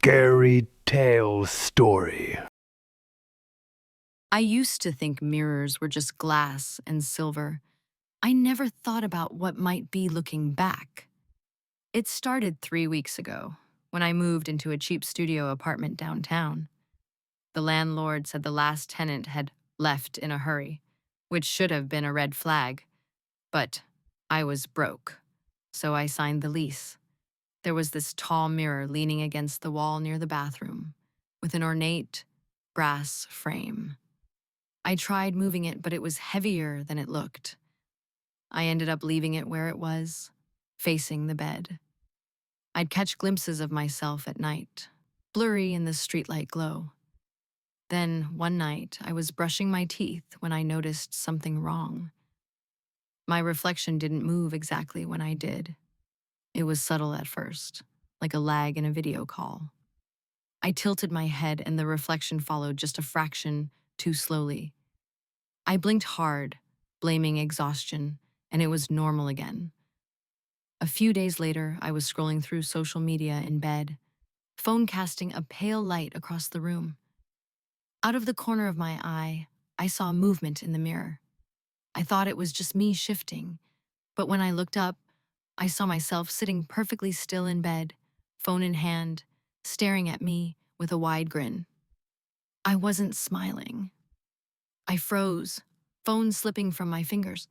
scary tale story. I used to think mirrors were just glass and silver. I never thought about what might be looking back. It started 3 weeks ago, when I moved into a cheap studio apartment downtown. The landlord said the last tenant had left in a hurry, which should have been a red flag. But I was broke, so I signed the lease. There was this tall mirror leaning against the wall near the bathroom, with an ornate brass frame. I tried moving it, but it was heavier than it looked. I ended up leaving it where it was, facing the bed. I'd catch glimpses of myself at night, blurry in the streetlight glow. Then, one night, I was brushing my teeth when I noticed something wrong. My reflection didn't move exactly when I did. It was subtle at first, like a lag in a video call. I tilted my head and the reflection followed just a fraction too slowly. I blinked hard, blaming exhaustion, and it was normal again. A few days later, I was scrolling through social media in bed, phone casting a pale light across the room. Out of the corner of my eye, I saw movement in the mirror. I thought it was just me shifting, but when I looked up, I saw myself sitting perfectly still in bed, phone in hand, staring at me with a wide grin. I wasn't smiling. I froze, phone slipping from my fingers.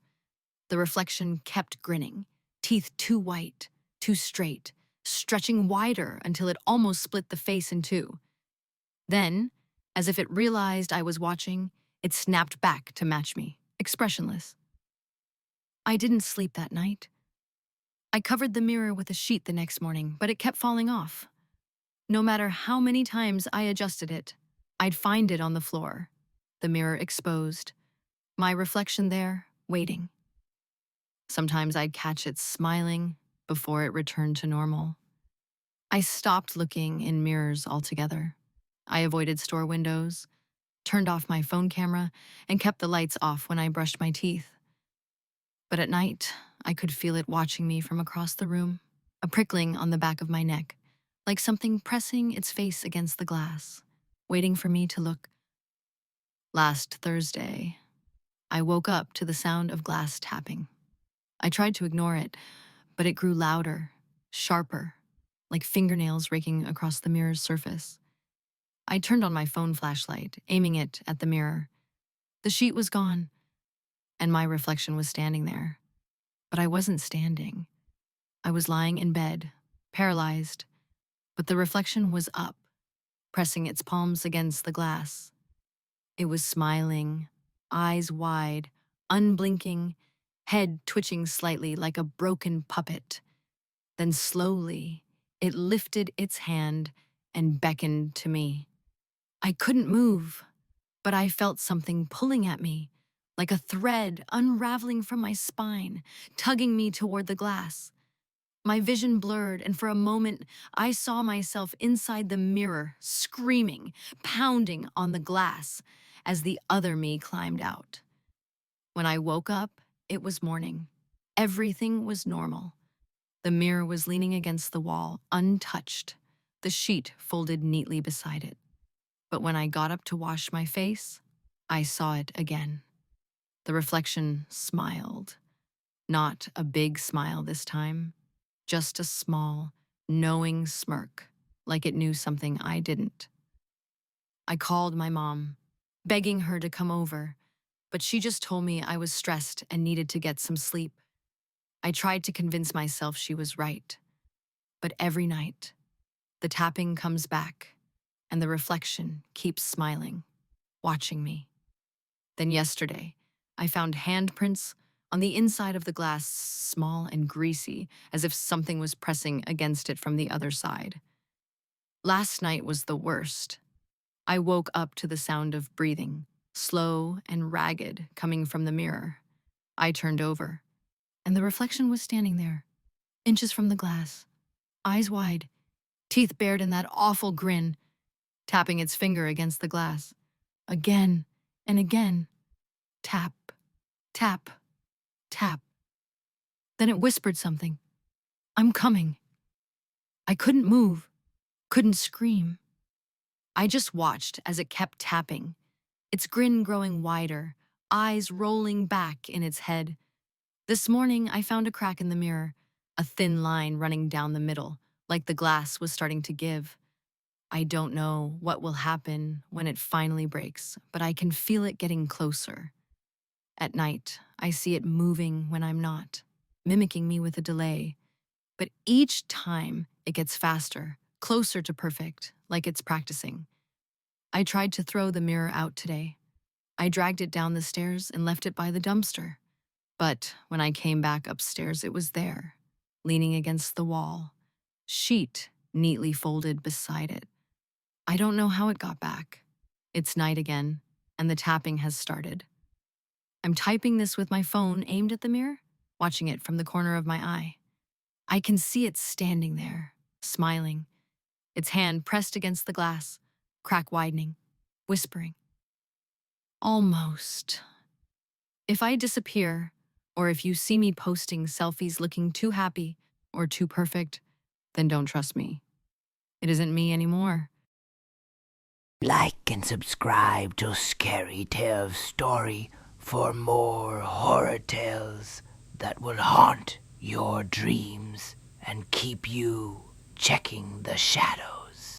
The reflection kept grinning, teeth too white, too straight, stretching wider until it almost split the face in two. Then, as if it realized I was watching, it snapped back to match me, expressionless. I didn't sleep that night. I covered the mirror with a sheet the next morning, but it kept falling off. No matter how many times I adjusted it, I'd find it on the floor, the mirror exposed, my reflection there, waiting. Sometimes I'd catch it smiling before it returned to normal. I stopped looking in mirrors altogether. I avoided store windows, turned off my phone camera, and kept the lights off when I brushed my teeth. But at night, I could feel it watching me from across the room, a prickling on the back of my neck, like something pressing its face against the glass, waiting for me to look. Last Thursday, I woke up to the sound of glass tapping. I tried to ignore it, but it grew louder, sharper, like fingernails raking across the mirror's surface. I turned on my phone flashlight, aiming it at the mirror. The sheet was gone, and my reflection was standing there. But I wasn't standing. I was lying in bed, paralyzed, but the reflection was up, pressing its palms against the glass. It was smiling, eyes wide, unblinking, head twitching slightly like a broken puppet. Then slowly, it lifted its hand and beckoned to me. I couldn't move, but I felt something pulling at me, like a thread unraveling from my spine, tugging me toward the glass. My vision blurred, and for a moment, I saw myself inside the mirror, screaming, pounding on the glass as the other me climbed out. When I woke up, it was morning. Everything was normal. The mirror was leaning against the wall, untouched, the sheet folded neatly beside it. But when I got up to wash my face, I saw it again. The reflection smiled. Not a big smile this time, just a small, knowing smirk, like it knew something I didn't. I called my mom, begging her to come over, but she just told me I was stressed and needed to get some sleep. I tried to convince myself she was right, but every night, the tapping comes back, and the reflection keeps smiling, watching me. Then yesterday, I found handprints on the inside of the glass, small and greasy, as if something was pressing against it from the other side. Last night was the worst. I woke up to the sound of breathing, slow and ragged, coming from the mirror. I turned over, and the reflection was standing there, inches from the glass, eyes wide, teeth bared in that awful grin, tapping its finger against the glass. Again and again. Tap, tap, tap. Then it whispered something. I'm coming. I couldn't move, couldn't scream. I just watched as it kept tapping, its grin growing wider, eyes rolling back in its head. This morning, I found a crack in the mirror, a thin line running down the middle, like the glass was starting to give. I don't know what will happen when it finally breaks, but I can feel it getting closer. At night, I see it moving when I'm not, mimicking me with a delay. But each time, it gets faster, closer to perfect, like it's practicing. I tried to throw the mirror out today. I dragged it down the stairs and left it by the dumpster. But when I came back upstairs, it was there, leaning against the wall, sheet neatly folded beside it. I don't know how it got back. It's night again, and the tapping has started. I'm typing this with my phone aimed at the mirror, watching it from the corner of my eye. I can see it standing there, smiling, its hand pressed against the glass, crack widening, whispering. Almost. If I disappear, or if you see me posting selfies looking too happy or too perfect, then don't trust me. It isn't me anymore. Like and subscribe to Scary Tales Story for more horror tales that will haunt your dreams and keep you checking the shadows.